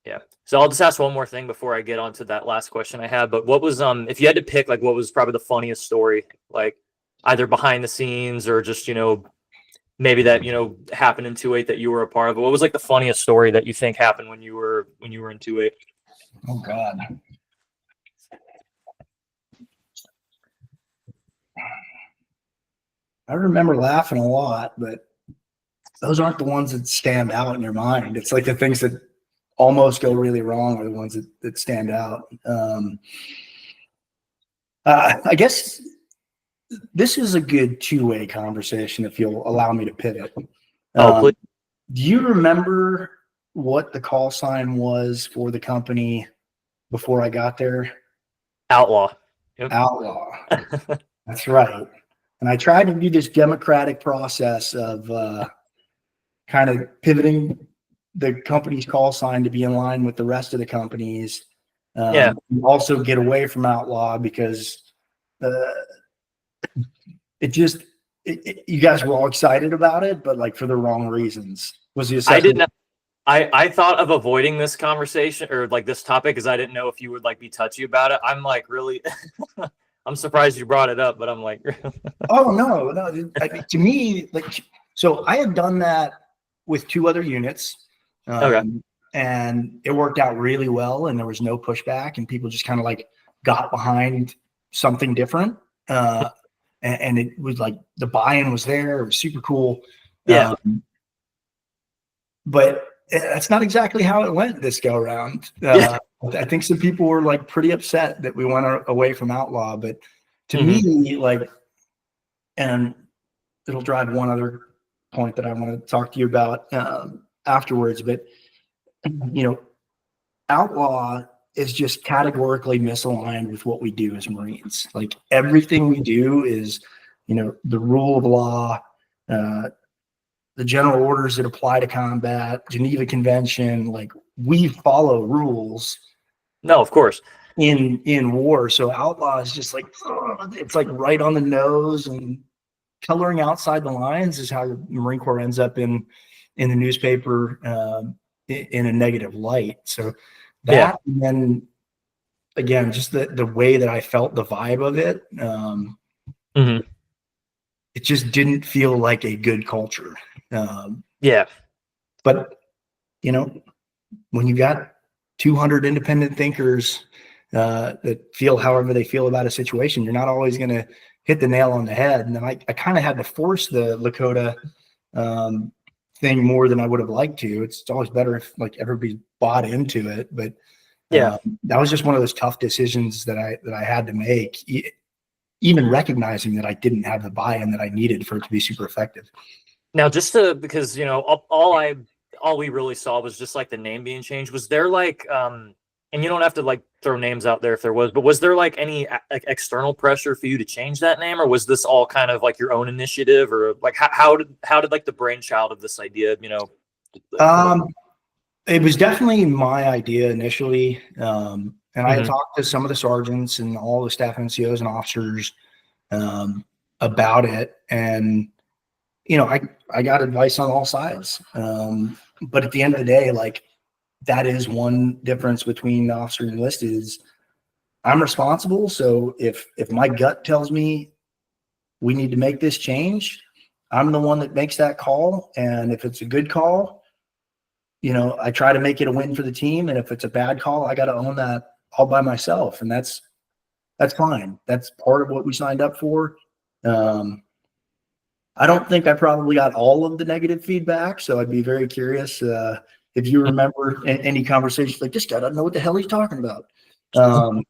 Yeah. So I'll just ask one more thing before I get on to that last question I had. But what was if you had to pick like what was probably the funniest story, like either behind the scenes or just, maybe that, happened in 2-8 that you were a part of. What was like the funniest story that you think happened when you were in 2-8? Oh God. I remember laughing a lot, but those aren't the ones that stand out in your mind. It's like the things that almost go really wrong are the ones that stand out. I guess this is a good two-way conversation if you'll allow me to pivot. Please. Do you remember what the call sign was for the company before I got there? Outlaw. Yep. Outlaw. That's right. And I tried to do this democratic process of kind of pivoting the company's call sign to be in line with the rest of the companies. Also get away from Outlaw because you guys were all excited about it, but like for the wrong reasons. Was the assessment? I thought of avoiding this conversation or like this topic because I didn't know if you would like be touchy about it. I'm like really I'm surprised you brought it up, but I'm like oh no. I mean, to me, like, so I had done that with 2 other units. Okay. And it worked out really well and there was no pushback and people just kind of like got behind something different. And it was like the buy-in was there. It was super cool. Yeah. But that's not exactly how it went this go around. I think some people were like pretty upset that we went away from Outlaw, but to me, like, and it'll drive one other point that I want to talk to you about afterwards, but Outlaw is just categorically misaligned with what we do as Marines. Like everything we do is, the rule of law, the general orders that apply to combat, Geneva Convention, like we follow rules. No, of course. In war. So Outlaw is just like, it's like right on the nose, and coloring outside the lines is how the Marine Corps ends up in the newspaper in a negative light. So that, and then again, just the way that I felt the vibe of it, it just didn't feel like a good culture. But when you got 200 independent thinkers that feel however they feel about a situation, you're not always going to hit the nail on the head. And then I kind of had to force the Lakota thing more than I would have liked to. It's always better if like everybody bought into it, but that was just one of those tough decisions that I had to make, even recognizing that I didn't have the buy-in that I needed for it to be super effective. Now, because all we really saw was just like the name being changed. Was there like and you don't have to like throw names out there if there was, but was there like any like external pressure for you to change that name, or was this all kind of like your own initiative, or like how did like the brainchild of this idea, It was definitely my idea initially. And I had talked to some of the sergeants and all the staff NCOs and officers about it. And, I got advice on all sides. But at the end of the day, like that is one difference between the officer and enlisted is I'm responsible. So if my gut tells me we need to make this change, I'm the one that makes that call. And if it's a good call, I try to make it a win for the team. And if it's a bad call, I got to own that all by myself. And that's fine. That's part of what we signed up for. I don't think I probably got all of the negative feedback. So I'd be very curious if you remember any conversations like this guy doesn't know what the hell he's talking about. But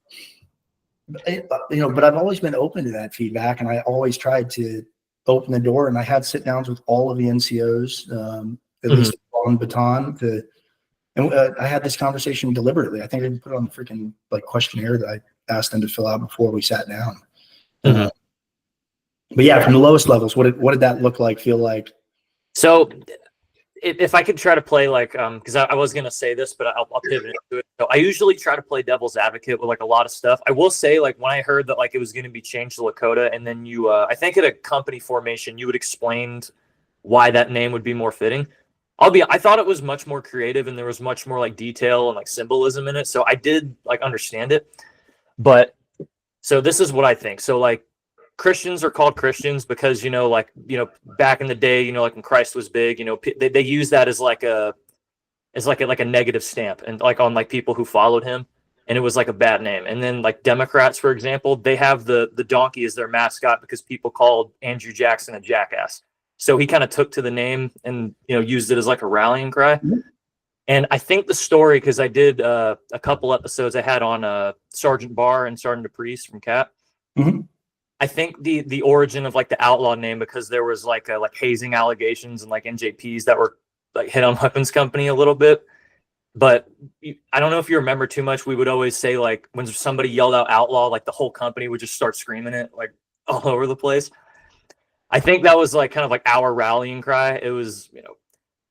I've always been open to that feedback, and I always tried to open the door. And I had sit downs with all of the NCOs, at least on baton and I had this conversation deliberately. I think I put on the freaking like questionnaire that I asked them to fill out before we sat down. But yeah, from the lowest levels, what did that look like, feel like? So if I could try to play like, because I was going to say this, but I'll pivot into it. So I usually try to play devil's advocate with like a lot of stuff. I will say, like, when I heard that like it was going to be changed to Lakota, and then you, I think at a company formation, you had explained why that name would be more fitting. I thought it was much more creative and there was much more like detail and like symbolism in it. So I did like understand it. But so this is what I think. So like Christians are called Christians because, like, back in the day, like when Christ was big, they use that as like a negative stamp and like on like people who followed him. And it was like a bad name. And then like Democrats, for example, they have the donkey as their mascot because people called Andrew Jackson a jackass. So he kind of took to the name and, used it as like a rallying cry. Mm-hmm. And I think the story, because I did a couple episodes I had on Sergeant Barr and Sergeant DePriest from CAP. Mm-hmm. I think the origin of like the Outlaw name, because there was like hazing allegations and like NJPs that were like hit on Weapons Company a little bit. But I don't know if you remember too much. We would always say like when somebody yelled out Outlaw, like the whole company would just start screaming it like all over the place. I think that was like kind of like our rallying cry. It was,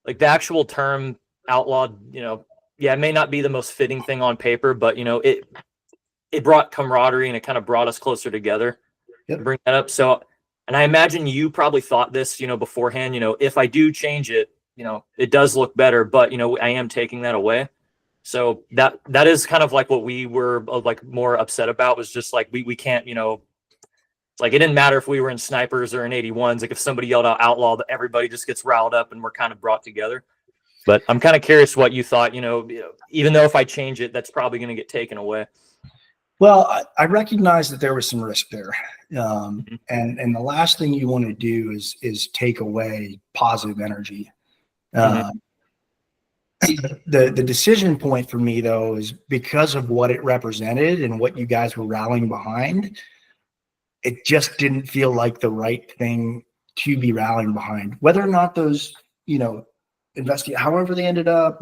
like the actual term outlaw, it may not be the most fitting thing on paper, but it brought camaraderie and it kind of brought us closer together. Yep. Bring that up. So, and I imagine you probably thought this, beforehand, if I do change it, it does look better, but I am taking that away. So that is kind of like what we were like more upset about, was just like, we can't, like it didn't matter if we were in snipers or in 81s. Like if somebody yelled out Outlaw, everybody just gets riled up and we're kind of brought together. But I'm kind of curious what you thought, even though if I change it, that's probably going to get taken away. Well, I recognize that there was some risk there. And the last thing you want to do is take away positive energy. The decision point for me, though, is because of what it represented and what you guys were rallying behind. It just didn't feel like the right thing to be rallying behind. Whether or not those, however they ended up,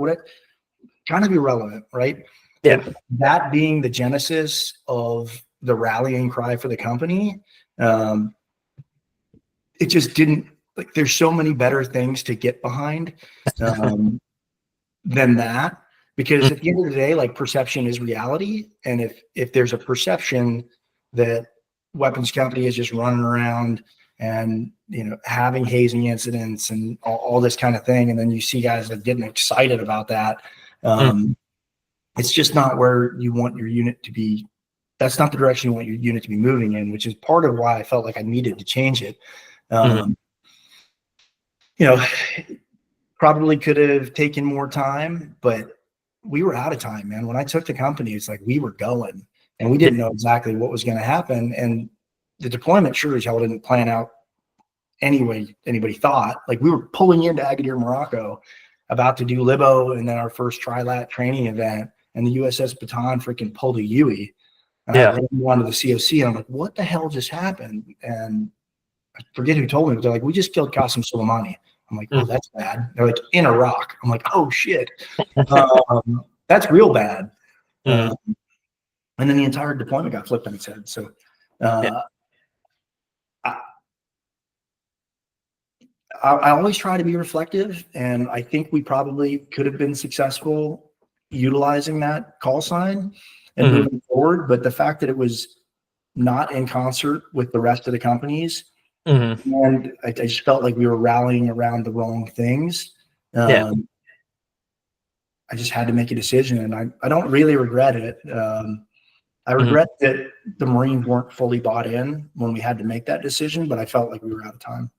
kind of irrelevant, right? Yeah. But that being the genesis of the rallying cry for the company, it just didn't, like, there's so many better things to get behind than that. Because at the end of the day, like, perception is reality. And if there's a perception that Weapons Company is just running around and having hazing incidents and all this kind of thing, and then you see guys that getting excited about that, it's just not where you want your unit to be. That's not the direction you want your unit to be moving in, which is part of why I felt like I needed to change it. Probably could have taken more time, but we were out of time, man. When I took the company, it's like we were going. And we didn't know exactly what was going to happen. And the deployment sure as hell didn't plan out anyway anybody thought. Like, we were pulling into Agadir, Morocco, about to do Libo and then our first trilat training event. And the USS Baton freaking pulled a Huey. And I ran onto the COC and I'm like, what the hell just happened? And I forget who told me, but they're like, we just killed Qasem Soleimani. I'm like, oh, that's bad. They're like, in Iraq. I'm like, oh, shit. That's real bad. And then the entire deployment got flipped on its head. So I always try to be reflective, and I think we probably could have been successful utilizing that call sign and moving forward. But the fact that it was not in concert with the rest of the companies, and I just felt like we were rallying around the wrong things. I just had to make a decision, and I don't really regret it. I regret that the Marines weren't fully bought in when we had to make that decision, but I felt like we were out of time.